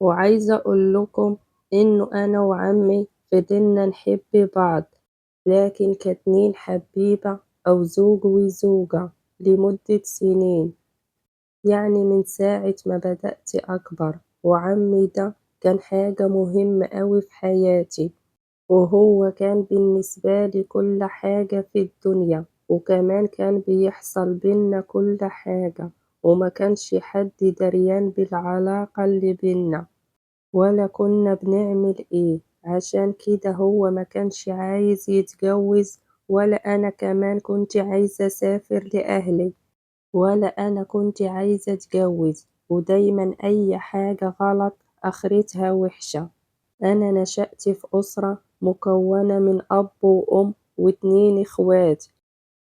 وعايزة أقول لكم إنه أنا وعمي فضلنا نحب بعض، لكن كاتنين حبيبة أو زوج وزوجة لمدة سنين، يعني من ساعة ما بدأت أكبر. وعمي ده كان حاجة مهمة أوي في حياتي، وهو كان بالنسبة لي كل حاجة في الدنيا، وكمان كان بيحصل بينا كل حاجة، وما كانش حد دريان بالعلاقة اللي بينا ولا كنا بنعمل إيه. عشان كده هو ما كانش عايز يتجوز، ولا أنا كمان كنت عايزة أسافر لأهلي، ولا أنا كنت عايزة أتجوز، ودايما أي حاجة غلط آخرتها وحشة. أنا نشأت في أسرة مكونة من أب وأم واتنين إخوات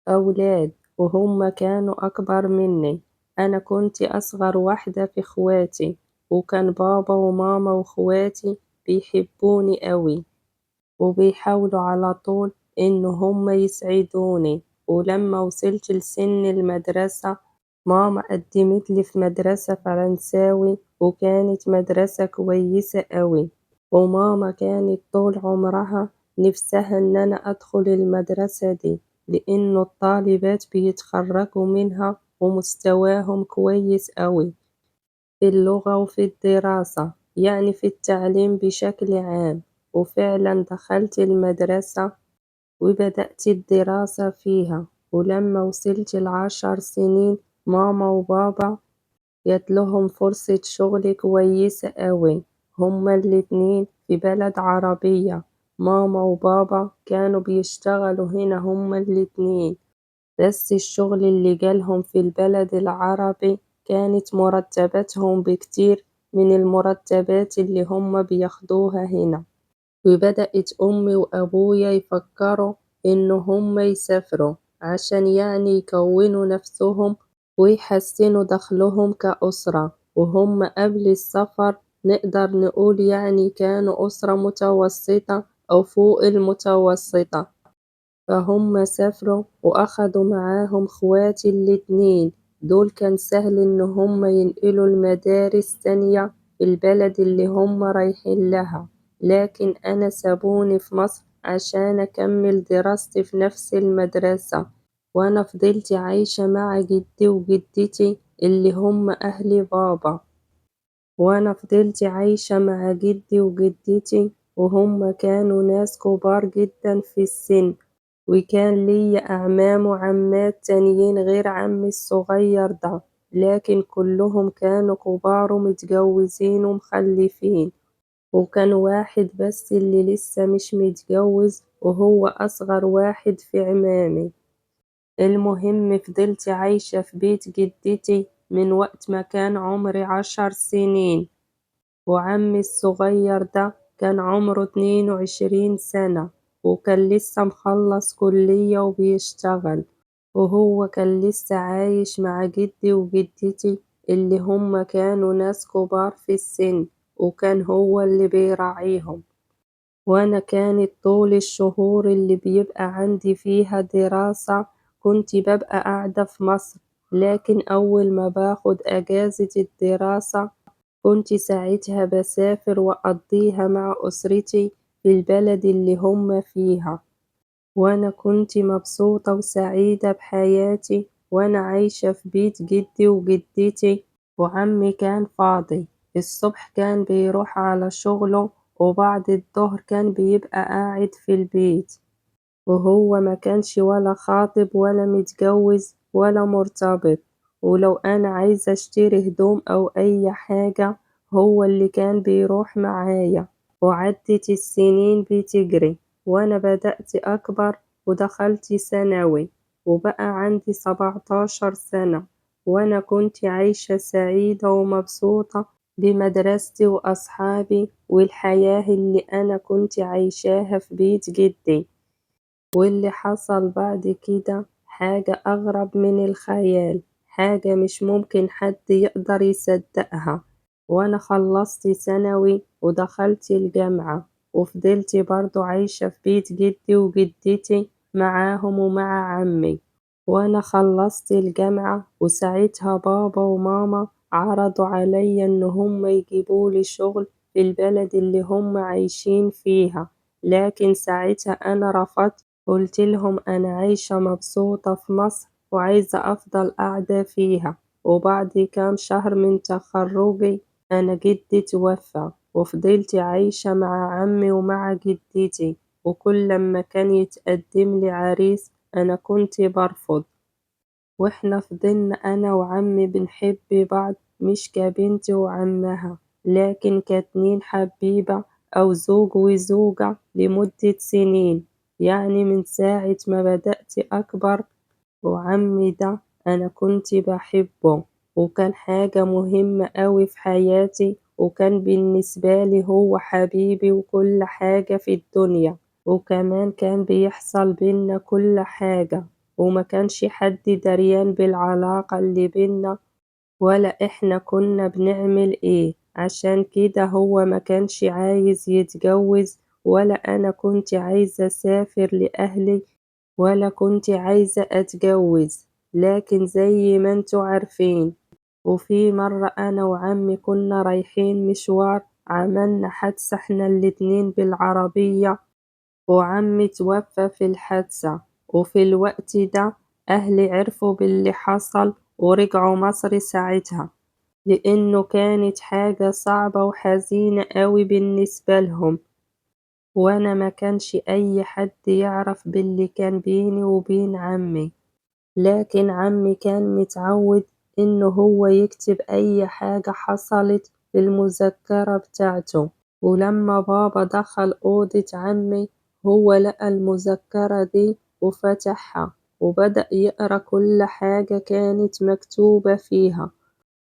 أولاد، وهم كانوا أكبر مني. أنا كنت أصغر واحدة في إخواتي، وكان بابا وماما وإخواتي بيحبوني أوي، وبيحاولوا على طول إن هم يسعدوني. ولما وصلت لسن المدرسة، ماما قدمت لي في مدرسة فرنساوي، وكانت مدرسة كويسة أوي. وماما كانت طول عمرها نفسها إن أنا أدخل المدرسة دي، لأنه الطالبات بيتخرجوا منها ومستواهم كويس أوي في اللغة وفي الدراسة، يعني في التعليم بشكل عام. وفعلا دخلت المدرسة وبدأت الدراسة فيها، ولما وصلت ل10 سنين ماما وبابا جات لهم فرصة شغل كويسة أوي، هما الاتنين في بلد عربية. ماما وبابا كانوا بيشتغلوا هنا هما الاتنين، بس الشغل اللي جالهم في البلد العربي كانت مرتباتهم بكتير من المرتبات اللي هما بياخدوها هنا. وبدأت أمي وأبويا يفكروا إن هما يسافروا عشان يعني يكونوا نفسهم ويحسنوا دخلهم كأسرة. وهم قبل السفر نقدر نقول يعني كانوا أسرة متوسطة أو فوق المتوسطة، فهم سافروا وأخدوا معاهم خواتي الاتنين. دول كان سهل إن هم ينقلوا المدارس تانية في البلد اللي هم رايحين لها، لكن أنا سابوني في مصر عشان أكمل دراستي في نفس المدرسة. وأنا فضلت عايشة مع جدي وجدتي اللي هم أهل بابا، وأنا فضلت عايشة مع جدي وجدتي، وهم كانوا ناس كبار جدا في السن. وكان ليا أعمام وعمات تانيين غير عمي الصغير ده، لكن كلهم كانوا كبار ومتجوزين ومخلفين. وكان واحد بس اللي لسه مش متجوز، وهو أصغر واحد في عمامي. المهم فضلت عايشة في بيت جدتي من وقت ما كان عمري 10 سنين، وعمي الصغير ده كان عمره 22 سنة، وكان لسه مخلص كلية وبيشتغل. وهو كان لسه عايش مع جدي وجدتي اللي هم كانوا ناس كبار في السن، وكان هو اللي بيراعيهم. وأنا كانت طول الشهور اللي بيبقى عندي فيها دراسة كنت ببقى قاعدة في مصر، لكن أول ما باخد أجازة الدراسة كنت ساعتها بسافر وأقضيها مع أسرتي في البلد اللي هم فيها. وأنا كنت مبسوطة وسعيدة بحياتي وأنا عايشة في بيت جدي وجدتي. وعمي كان فاضي، الصبح كان بيروح على شغله، وبعد الظهر كان بيبقى قاعد في البيت. وهو ما كانش ولا خاطب ولا متجوز ولا مرتبط. ولو أنا عايزة أشتري هدوم أو أي حاجة هو اللي كان بيروح معايا. وعدت السنين بتجري، وأنا بدأت أكبر ودخلت ثانوي، وبقى عندي 17 سنة. وأنا كنت عايشة سعيدة ومبسوطة بمدرستي وأصحابي والحياة اللي أنا كنت عايشاها في بيت جدي. واللي حصل بعد كده حاجة أغرب من الخيال، حاجة مش ممكن حد يقدر يصدقها. وأنا خلصت ثانوي ودخلت الجامعة، وفضلت برضو عايشة في بيت جدي وجدتي معاهم ومع عمي. وأنا خلصت الجامعة وساعتها بابا وماما عرضوا عليا إن هم يجيبولي شغل في البلد اللي هم عايشين فيها، لكن ساعتها أنا رفضت، قلت لهم أنا عايشة مبسوطة في مصر وعايزة أفضل قاعدة فيها. وبعد كام شهر من تخرجي أنا جدي توفى، وفضلت عايشة مع عمي ومع جدتي، وكل لما كان يتقدم لي عريس أنا كنت برفض. وإحنا فضلنا أنا وعمي بنحب بعض مش كبنت وعمها، لكن كاتنين حبيبة أو زوج وزوجة لمدة سنين، يعني من ساعة ما بدأت أكبر. وعمي ده أنا كنت بحبه، وكان حاجة مهمة أوي في حياتي، وكان بالنسبة لي هو حبيبي وكل حاجة في الدنيا، وكمان كان بيحصل بينا كل حاجة، وما كانش حد دريان بالعلاقة اللي بينا ولا إحنا كنا بنعمل إيه. عشان كده هو ما كانش عايز يتجوز، ولا أنا كنت عايزة أسافر لأهلي، ولا كنت عايزة أتجوز. لكن زي ما انتوا عارفين، وفي مرة أنا وعمي كنا رايحين مشوار، عملنا حادثة احنا الاتنين بالعربية، وعمي توفى في الحادثة. وفي الوقت ده أهلي عرفوا باللي حصل ورجعوا مصر ساعتها، لأنه كانت حاجة صعبة وحزينة أوي بالنسبة لهم، وأنا ما كانش أي حد يعرف باللي كان بيني وبين عمي. لكن عمي كان متعود إنه هو يكتب أي حاجة حصلت في المذكرة بتاعته، ولما بابا دخل أوضة عمي هو لقى المذكرة دي وفتحها وبدأ يقرأ كل حاجة كانت مكتوبة فيها،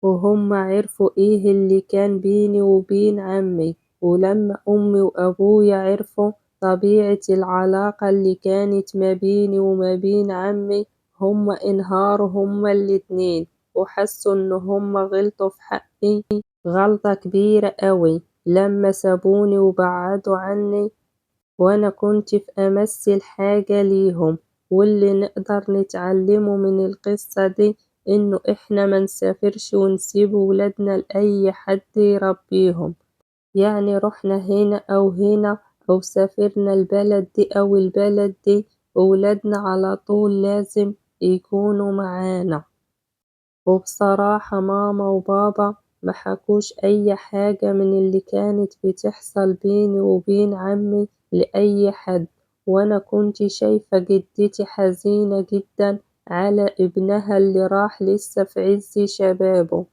وهم عرفوا إيه اللي كان بيني وبين عمي. ولما أمي وأبويا عرفوا طبيعة العلاقة اللي كانت ما بيني وما بين عمي، هم انهاروا هما الاتنين، وحسوا إن هما غلطوا في حقي غلطة كبيرة أوي لما سابوني وبعدوا عني، وأنا كنت في أمس الحاجة ليهم. واللي نقدر نتعلمه من القصة دي إنه إحنا منسافرش ونسيب ولادنا لأي حد يربيهم، يعني رحنا هنا أو هنا أو سافرنا البلد دي أو البلد دي، ولادنا على طول لازم يكونوا معانا. وبصراحة ماما وبابا محكوش أي حاجة من اللي كانت بتحصل بيني وبين عمي لأي حد، وأنا كنت شايفة جدتي حزينة جدا على ابنها اللي راح لسه في عز شبابه،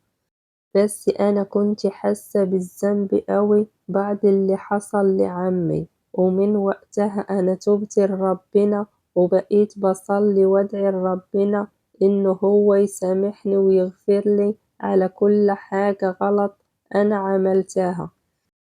بس أنا كنت حاسة بالذنب أوي بعد اللي حصل لعمي. ومن وقتها أنا تبت لربنا، وبقيت بصلي وادعي لربنا إنه هو يسامحني ويغفرلي على كل حاجة غلط أنا عملتها.